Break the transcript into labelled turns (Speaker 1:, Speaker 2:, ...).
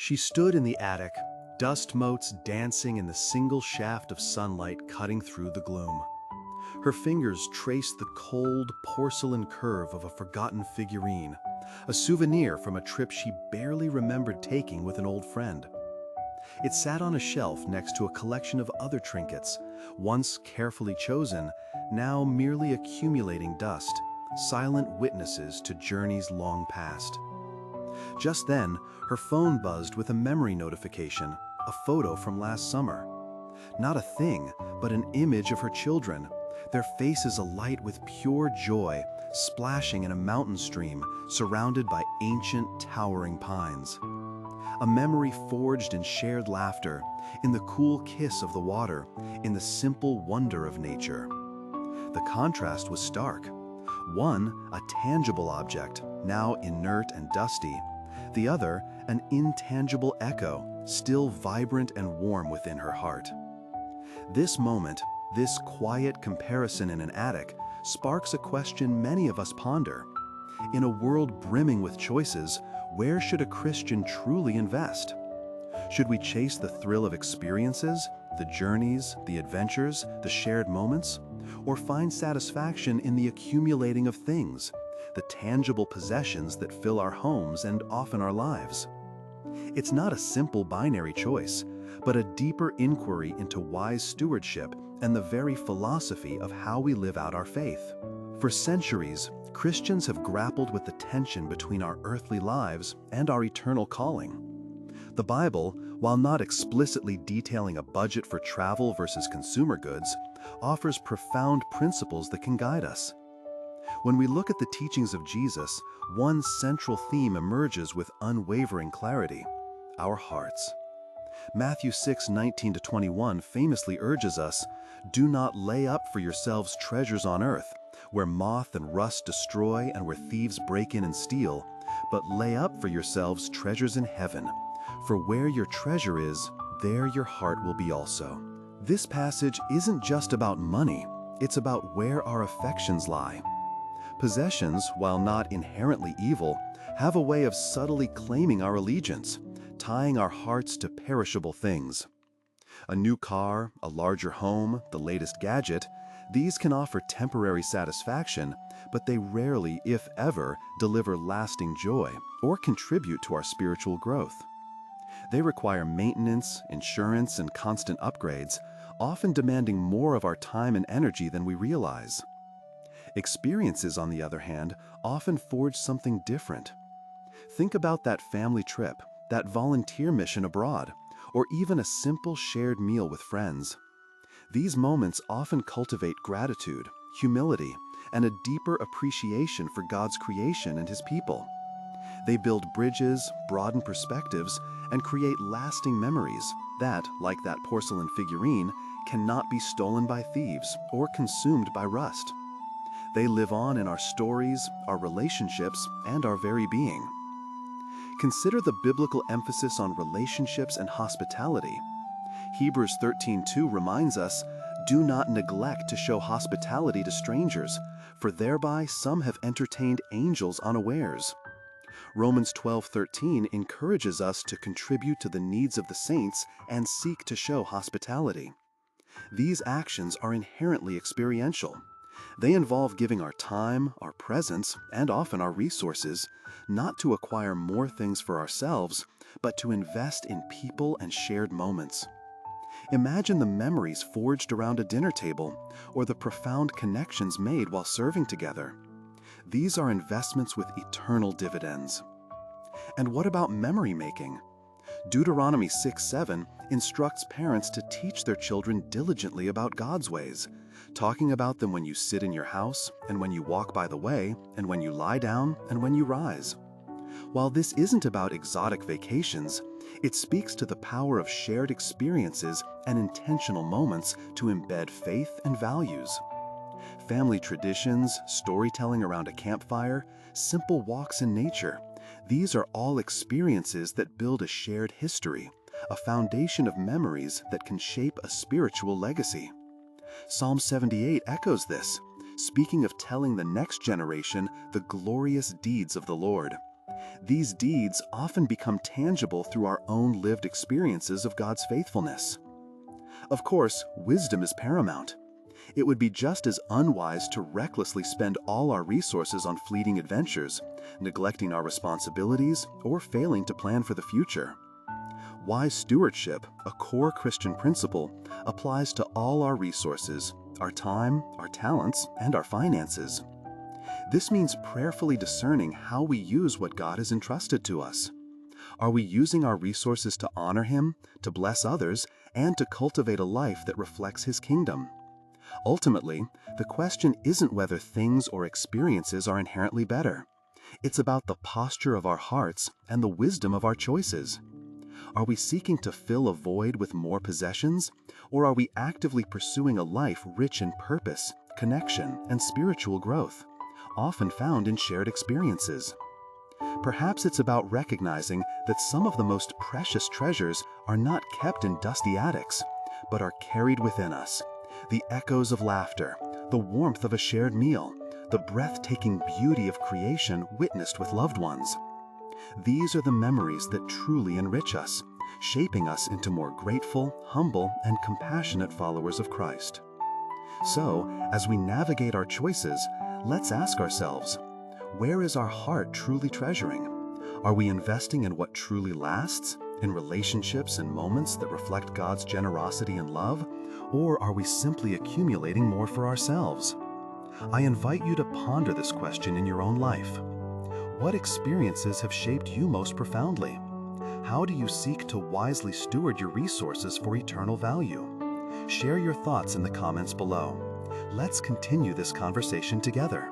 Speaker 1: She stood in the attic, dust motes dancing in the single shaft of sunlight cutting through the gloom. Her fingers traced the cold, porcelain curve of a forgotten figurine, a souvenir from a trip she barely remembered taking with an old friend. It sat on a shelf next to a collection of other trinkets, once carefully chosen, now merely accumulating dust, silent witnesses to journeys long past. Just then, her phone buzzed with a memory notification, a photo from last summer. Not a thing, but an image of her children, their faces alight with pure joy, splashing in a mountain stream surrounded by ancient, towering pines. A memory forged in shared laughter, in the cool kiss of the water, in the simple wonder of nature. The contrast was stark. One, a tangible object, now inert and dusty. The other, an intangible echo, still vibrant and warm within her heart. This moment, this quiet comparison in an attic, sparks a question many of us ponder. In a world brimming with choices, where should a Christian truly invest? Should we chase the thrill of experiences, the journeys, the adventures, the shared moments? Or find satisfaction in the accumulating of things, the tangible possessions that fill our homes and often our lives? It's not a simple binary choice, but a deeper inquiry into wise stewardship and the very philosophy of how we live out our faith. For centuries, Christians have grappled with the tension between our earthly lives and our eternal calling. The Bible, while not explicitly detailing a budget for travel versus consumer goods, offers profound principles that can guide us. When we look at the teachings of Jesus, one central theme emerges with unwavering clarity: our hearts. Matthew 6:19-21 famously urges us, "Do not lay up for yourselves treasures on earth, where moth and rust destroy and where thieves break in and steal, but lay up for yourselves treasures in heaven. For where your treasure is, there your heart will be also." This passage isn't just about money, it's about where our affections lie. Possessions, while not inherently evil, have a way of subtly claiming our allegiance, tying our hearts to perishable things. A new car, a larger home, the latest gadget, these can offer temporary satisfaction, but they rarely, if ever, deliver lasting joy or contribute to our spiritual growth. They require maintenance, insurance, and constant upgrades, often demanding more of our time and energy than we realize. Experiences, on the other hand, often forge something different. Think about that family trip, that volunteer mission abroad, or even a simple shared meal with friends. These moments often cultivate gratitude, humility, and a deeper appreciation for God's creation and His people. They build bridges, broaden perspectives, and create lasting memories that, like that porcelain figurine, cannot be stolen by thieves or consumed by rust. They live on in our stories, our relationships, and our very being. Consider the biblical emphasis on relationships and hospitality. Hebrews 13:2 reminds us, "Do not neglect to show hospitality to strangers, for thereby some have entertained angels unawares." Romans 12:13 encourages us to contribute to the needs of the saints and seek to show hospitality. These actions are inherently experiential. They involve giving our time, our presence, and often our resources, not to acquire more things for ourselves, but to invest in people and shared moments. Imagine the memories forged around a dinner table, or the profound connections made while serving together. These are investments with eternal dividends. And what about memory making? Deuteronomy 6:7 instructs parents to teach their children diligently about God's ways, talking about them when you sit in your house, and when you walk by the way, and when you lie down, and when you rise. While this isn't about exotic vacations, it speaks to the power of shared experiences and intentional moments to embed faith and values. Family traditions, storytelling around a campfire, simple walks in nature, these are all experiences that build a shared history, a foundation of memories that can shape a spiritual legacy. Psalm 78 echoes this, speaking of telling the next generation the glorious deeds of the Lord. These deeds often become tangible through our own lived experiences of God's faithfulness. Of course, wisdom is paramount. It would be just as unwise to recklessly spend all our resources on fleeting adventures, neglecting our responsibilities, or failing to plan for the future. Wise stewardship, a core Christian principle, applies to all our resources, our time, our talents, and our finances. This means prayerfully discerning how we use what God has entrusted to us. Are we using our resources to honor Him, to bless others, and to cultivate a life that reflects His kingdom? Ultimately, the question isn't whether things or experiences are inherently better. It's about the posture of our hearts and the wisdom of our choices. Are we seeking to fill a void with more possessions, or are we actively pursuing a life rich in purpose, connection, and spiritual growth, often found in shared experiences? Perhaps it's about recognizing that some of the most precious treasures are not kept in dusty attics, but are carried within us. The echoes of laughter, the warmth of a shared meal, the breathtaking beauty of creation witnessed with loved ones. These are the memories that truly enrich us, shaping us into more grateful, humble, and compassionate followers of Christ. So, as we navigate our choices, let's ask ourselves, where is our heart truly treasuring? Are we investing in what truly lasts, in relationships and moments that reflect God's generosity and love, or are we simply accumulating more for ourselves? I invite you to ponder this question in your own life. What experiences have shaped you most profoundly? How do you seek to wisely steward your resources for eternal value? Share your thoughts in the comments below. Let's continue this conversation together.